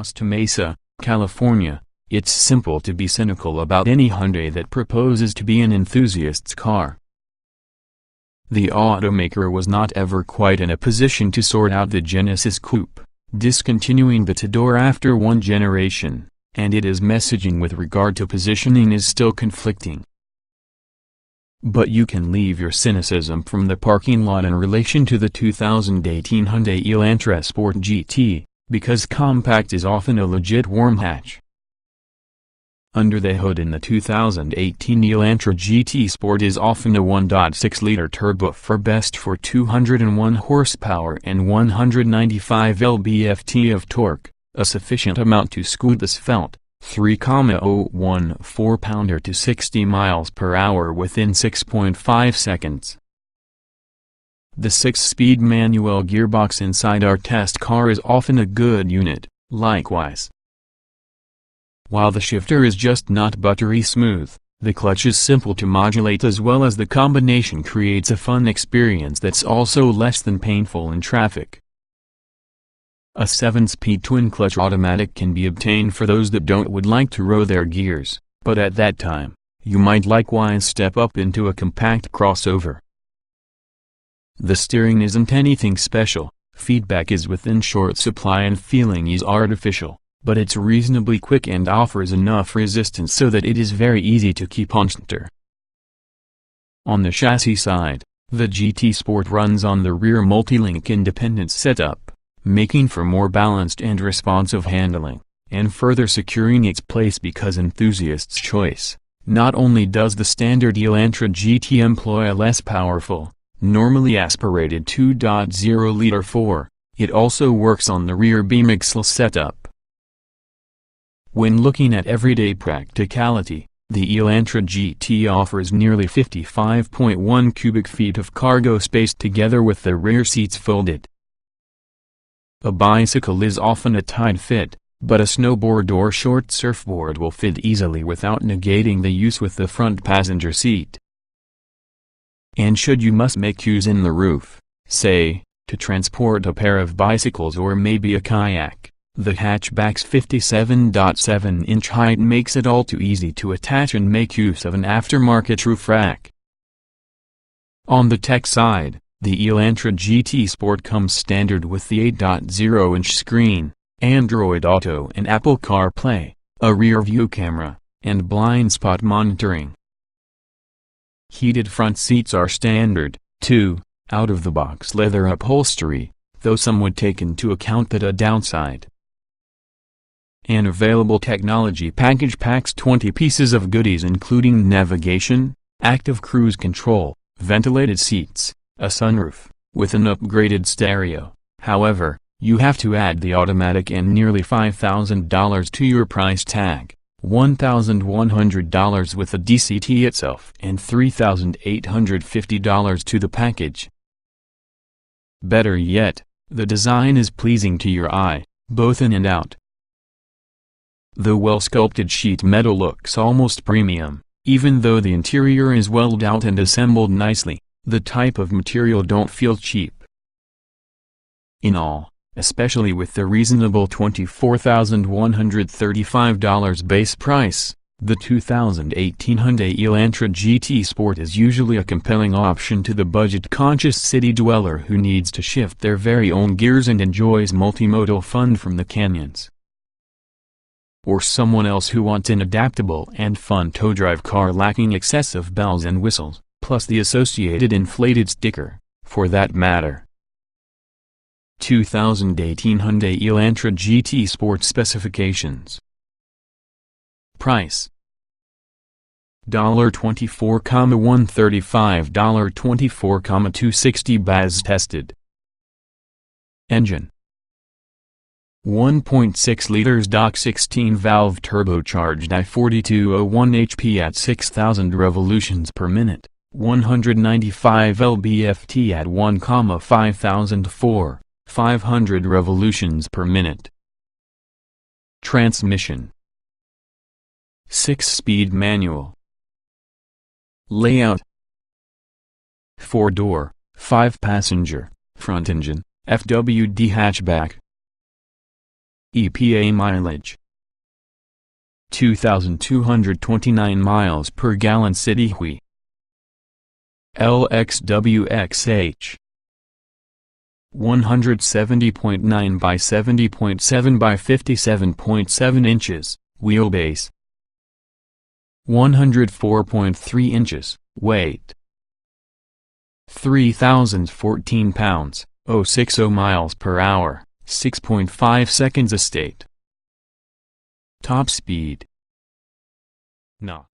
Costa Mesa, California. It's simple to be cynical about any Hyundai that proposes to be an enthusiast's car. The automaker was not ever quite in a position to sort out the Genesis Coupe, discontinuing the two-door after one generation, and its messaging with regard to positioning is still conflicting. But you can leave your cynicism from the parking lot in relation to the 2018 Hyundai Elantra Sport GT, because compact is often a legit warm hatch. Under the hood in the 2018 Elantra GT Sport is often a 1.6-liter turbo for best for 201 horsepower and 195 lb-ft of torque, a sufficient amount to scoot the svelte 3.014 4-pounder to 60 miles per hour within 6.5 seconds. The 6-speed manual gearbox inside our test car is often a good unit, likewise. While the shifter is just not buttery smooth, the clutch is simple to modulate, as well as the combination creates a fun experience that's also less than painful in traffic. A 7-speed twin-clutch automatic can be obtained for those that would like to row their gears, but at that time, you might likewise step up into a compact crossover. The steering isn't anything special, feedback is within short supply and feeling is artificial, but it's reasonably quick and offers enough resistance so that it is very easy to keep on center. On the chassis side, the GT Sport runs on the rear multi-link independent setup, making for more balanced and responsive handling, and further securing its place because enthusiasts' choice. Not only does the standard Elantra GT employ a less powerful, normally aspirated 2.0-liter 4, it also works on the rear beam axle setup. When looking at everyday practicality, the Elantra GT offers nearly 55.1 cubic feet of cargo space together with the rear seats folded. A bicycle is often a tight fit, but a snowboard or short surfboard will fit easily without negating the use with the front passenger seat. And should you must make use in the roof, say, to transport a pair of bicycles or maybe a kayak, the hatchback's 57.7-inch height makes it all too easy to attach and make use of an aftermarket roof rack. On the tech side, the Elantra GT Sport comes standard with the 8.0-inch screen, Android Auto and Apple CarPlay, a rear-view camera, and blind spot monitoring. Heated front seats are standard, too, out-of-the-box leather upholstery, though some would take into account that a downside. An available technology package packs 20 pieces of goodies including navigation, active cruise control, ventilated seats, a sunroof, with an upgraded stereo. However, you have to add the automatic and nearly $5,000 to your price tag, $1,100 with the DCT itself and $3,850 to the package. Better yet, the design is pleasing to your eye, both in and out. The well-sculpted sheet metal looks almost premium, even though the interior is welled out and assembled nicely. The type of material don't feel cheap. In all, especially with the reasonable $24,135 base price, the 2018 Hyundai Elantra GT Sport is usually a compelling option to the budget-conscious city dweller who needs to shift their very own gears and enjoys multimodal fun from the canyons. Or someone else who wants an adaptable and fun tow-drive car lacking excessive bells and whistles, plus the associated inflated sticker, for that matter. 2018 Hyundai Elantra GT Sport specifications. Price: $24,135, $24,260 BAZ tested. Engine: 1.6 liters DOC 16-valve turbocharged I-4201 HP at 6,000 revolutions per minute, 195 lb-ft at 1,5004, 500 revolutions per minute. Transmission: 6-speed manual. Layout: 4-door, 5-passenger, front engine, FWD hatchback. EPA mileage 2,229 miles per gallon. City Hui LXWXH 170.9 by 70.7 by 57.7 inches, wheelbase 104.3 inches, weight 3,014 pounds, 060 miles per hour, 6.5 seconds. Estate. Top speed. No.